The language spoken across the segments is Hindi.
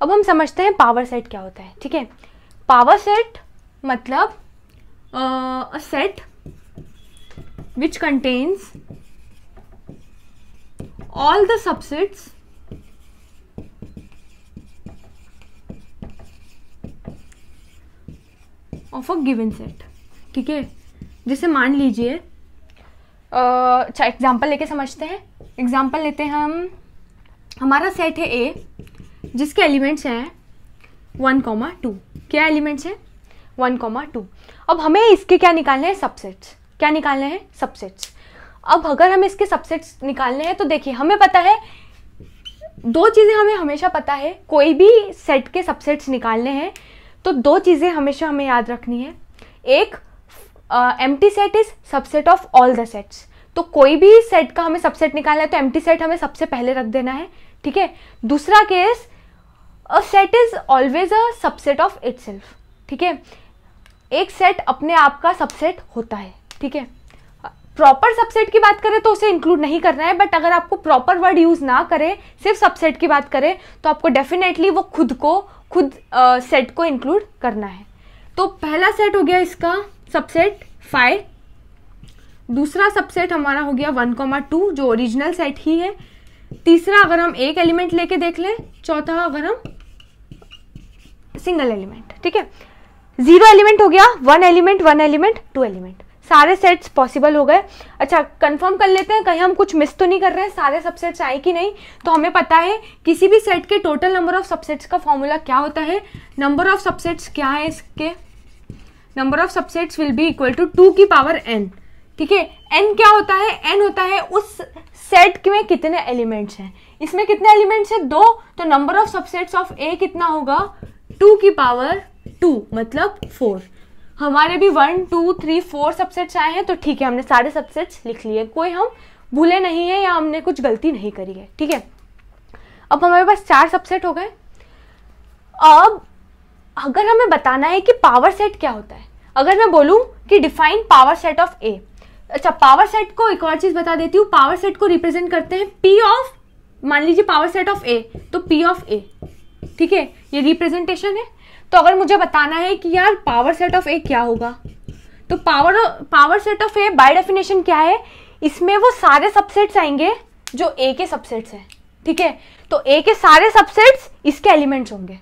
अब हम समझते हैं पावर सेट क्या होता है। ठीक है, पावर सेट मतलब a set which contains all the subsets of a given set. ठीक है, जैसे मान लीजिए अच्छा एग्जाम्पल लेके समझते हैं। एग्जाम्पल लेते हैं हम, हमारा सेट है ए जिसके एलिमेंट्स हैं 1,2। क्या एलिमेंट्स हैं? 1,2। अब हमें इसके क्या निकालने हैं? सबसेट्स। क्या निकालने हैं? सबसेट्स। अब अगर हमें इसके सबसेट्स निकालने हैं तो देखिए हमें पता है दो चीज़ें, हमें हमेशा पता है कोई भी सेट के सबसेट्स निकालने हैं तो दो चीज़ें हमेशा हमें याद रखनी है। एक empty set is subset of all the sets, तो कोई भी सेट का हमें सबसेट निकालना है तो एम्प्टी सेट हमें सबसे पहले रख देना है। ठीक है, दूसरा case a set is always a subset of itself. ठीक है, एक सेट अपने आप का सबसेट होता है। ठीक है, प्रॉपर सबसेट की बात करें तो उसे इंक्लूड नहीं करना है, बट अगर आपको प्रॉपर वर्ड यूज ना करें, सिर्फ सबसेट की बात करें तो आपको डेफिनेटली वो खुद सेट को इंक्लूड करना है। तो पहला सेट हो गया इसका सबसेट 5, दूसरा सबसेट हमारा हो गया 1,2 जो ओरिजिनल सेट ही है, तीसरा अगर हम एक एलिमेंट लेके देख लें, चौथा अगर हम सिंगल एलिमेंट। ठीक है, 0 एलिमेंट हो गया, 1 एलिमेंट, 1 एलिमेंट, 2 एलिमेंट, सारे सेट्स पॉसिबल हो गए। अच्छा कंफर्म कर लेते हैं कहीं हम कुछ मिस तो नहीं कर रहे हैं, सारे सबसेट्स आए कि नहीं। तो हमें पता है किसी भी सेट के टोटल नंबर ऑफ सबसेट्स का फॉर्मूला क्या होता है। नंबर ऑफ सबसेट्स क्या है इसके? Number of subsets will be equal to 2 की पावर n। ठीक है, n क्या होता है? n होता है उस सेट में कितने एलिमेंट्स हैं। इसमें कितने एलिमेंट्स हैं? 2, तो number of subsets of a कितना होगा? 2 की पावर 2 मतलब 4। हमारे भी 1, 2, 3, 4 सबसेट्स आए हैं तो ठीक है, हमने सारे सबसेट्स लिख लिए, कोई हम भूले नहीं है या हमने कुछ गलती नहीं करी है। ठीक है, अब हमारे पास 4 सबसेट हो गए। अब अगर हमें बताना है कि पावर सेट क्या होता है, अगर मैं बोलूं कि डिफाइन पावर सेट ऑफ ए, अच्छा पावर सेट को एक और चीज बता देती हूँ, पावर सेट को रिप्रेजेंट करते हैं पी ऑफ, मान लीजिए पावर सेट ऑफ ए तो पी ऑफ ए। ठीक है, ये रिप्रेजेंटेशन है। तो अगर मुझे बताना है कि यार पावर सेट ऑफ ए क्या होगा, तो power set of A by definition क्या है? इसमें वो सारे सबसेट्स आएंगे जो ए के सबसेट्स हैं। ठीक है, तो ए के सारे सबसेट्स इसके एलिमेंट्स होंगे।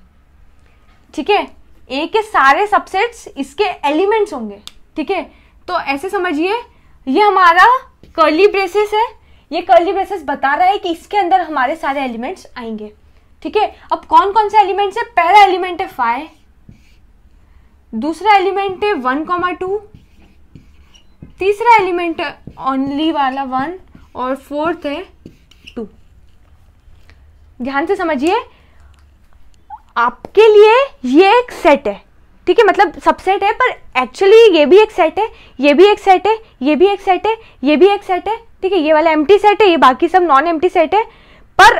ठीक है, ए के सारे सबसेट्स इसके एलिमेंट्स होंगे। ठीक है, तो ऐसे समझिए ये हमारा कर्ली ब्रेसेस है, ये कर्ली ब्रेसेस बता रहा है कि इसके अंदर हमारे सारे एलिमेंट्स आएंगे। ठीक है, अब कौन कौन से एलिमेंट्स है? पहला एलिमेंट है 5, दूसरा एलिमेंट है 1,2, तीसरा एलिमेंट है ओनली वाला 1 और फोर्थ है 2। ध्यान से समझिए, आपके लिए ये एक सेट है। ठीक है, मतलब सबसेट है पर एक्चुअली ये भी एक सेट है, ये भी एक सेट है, ये भी एक सेट है, ये भी एक सेट है। ठीक है, ये वाला एम्प्टी सेट है, ये बाकी सब नॉन एम्प्टी सेट है, पर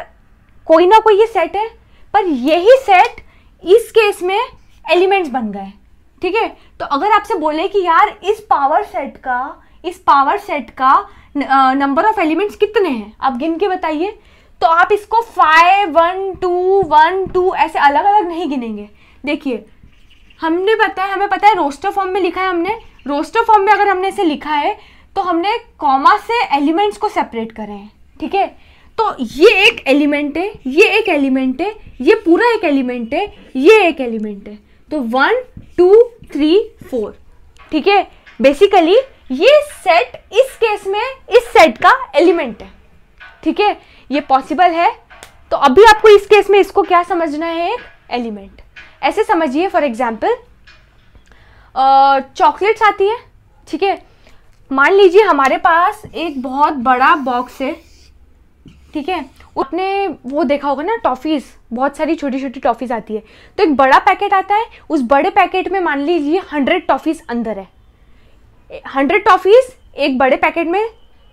कोई ना कोई ये सेट है, पर यही सेट इस केस में एलिमेंट्स बन गए। ठीक है, तो अगर आपसे बोले कि यार इस पावर सेट का नंबर ऑफ एलिमेंट्स कितने हैं, आप गिन के बताइए, तो आप इसको 5, 1, 2, 1, 2 ऐसे अलग अलग नहीं गिनेंगे। देखिए हमें पता है रोस्टर फॉर्म में लिखा है हमने, रोस्टर फॉर्म में अगर हमने इसे लिखा है तो हमने कॉमा से एलिमेंट्स को सेपरेट करे हैं। ठीक है, तो ये एक एलिमेंट है, ये एक एलिमेंट है, ये पूरा एक एलिमेंट है, ये एक एलिमेंट है, तो 1, 2, 3, 4। ठीक है, बेसिकली ये सेट इस केस में इस सेट का एलिमेंट है। ठीक है, ये पॉसिबल है। तो अभी आपको इस केस में इसको क्या समझना है? एक एलिमेंट। ऐसे समझिए फॉर एग्जाम्पल चॉकलेट्स आती है। ठीक है, मान लीजिए हमारे पास एक बहुत बड़ा बॉक्स है। ठीक है, आपने वो देखा होगा ना टॉफीज, बहुत सारी छोटी छोटी टॉफीज आती है, तो एक बड़ा पैकेट आता है, उस बड़े पैकेट में मान लीजिए 100 टॉफीज अंदर है। 100 टॉफीज एक बड़े पैकेट में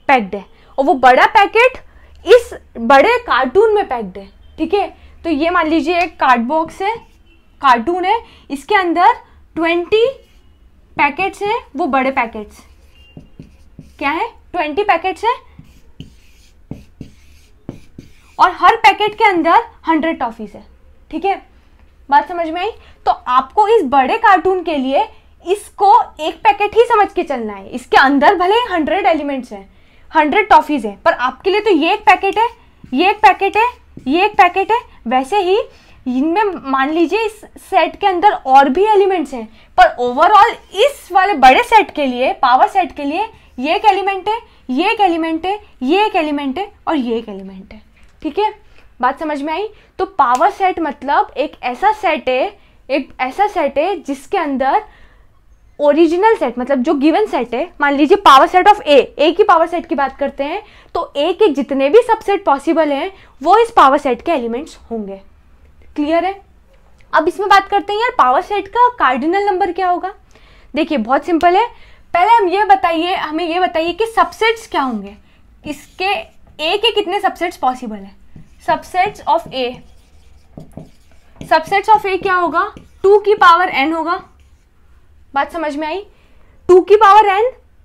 पैक्ड है और वो बड़ा पैकेट इस बड़े कार्टून में पैक्ड है। ठीक है, तो ये मान लीजिए एक कार्ड बॉक्स है, कार्टून है, इसके अंदर 20 पैकेट्स हैं, वो बड़े पैकेट्स क्या है? 20 पैकेट्स हैं और हर पैकेट के अंदर 100 टॉफीज है। ठीक है, बात समझ में आई? तो आपको इस बड़े कार्टून के लिए इसको एक पैकेट ही समझ के चलना है। इसके अंदर भले 100 एलिमेंट्स हैं, 100 टॉफीज हैं, पर आपके लिए तो ये एक पैकेट है, ये एक पैकेट है, ये एक पैकेट है। वैसे ही इनमें मान लीजिए इस सेट के अंदर और भी एलिमेंट्स हैं, पर ओवरऑल इस वाले बड़े सेट के लिए, पावर सेट के लिए, ये एक एलिमेंट है, ये एक एलिमेंट है, ये एक एलिमेंट है और ये एक एलिमेंट है। ठीक है, बात समझ में आई? तो पावर सेट मतलब एक ऐसा सेट है जिसके अंदर ओरिजिनल सेट मतलब जो गिवन सेट है, मान लीजिए पावर सेट ऑफ ए की पावर सेट की बात करते हैं, तो ए के जितने भी सबसेट पॉसिबल हैं वो इस पावर सेट के एलिमेंट्स होंगे। क्लियर है? अब इसमें बात करते हैं यार पावर सेट का कार्डिनल नंबर क्या होगा। देखिए बहुत सिंपल है, पहले हमें ये बताइए कि सबसेट्स क्या होंगे, इसके ए के कितने सबसेट्स पॉसिबल है। सबसेट्स ऑफ ए क्या होगा, 2 की पावर n होगा। बात समझ में आई? 2 की power n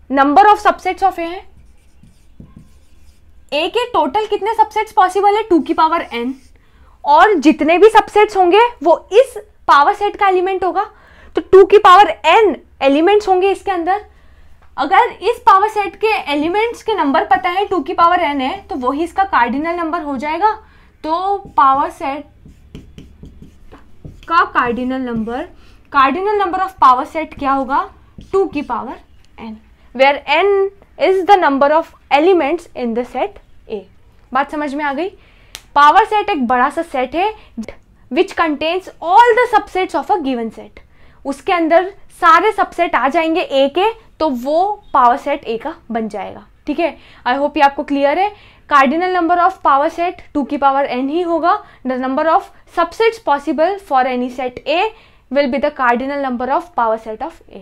number of subsets of A है। ए के टोटल कितने सबसेट्स पॉसिबल है, 2 की पावर n, और जितने भी सबसेट्स होंगे वो इस पावर सेट का एलिमेंट होगा। तो 2 की पावर n एलिमेंट्स होंगे इसके अंदर। अगर इस पावर सेट के एलिमेंट्स के नंबर पता है, 2 की पावर n है, तो वही इसका कार्डिनल नंबर हो जाएगा। तो पावर सेट का cardinal number of power set क्या होगा, 2 की power n, where n is the number of elements in the set A। बात समझ में आ गई? पावर सेट एक बड़ा सा सेट है which contains all the subsets of a given set. उसके अंदर सारे सबसेट आ जाएंगे A के, तो वो पावर सेट A का बन जाएगा। ठीक है, आई होप ये आपको क्लियर है। Cardinal number of power set 2 की पावर n ही होगा। The number of subsets possible for any set A will be the cardinal number of power set of A।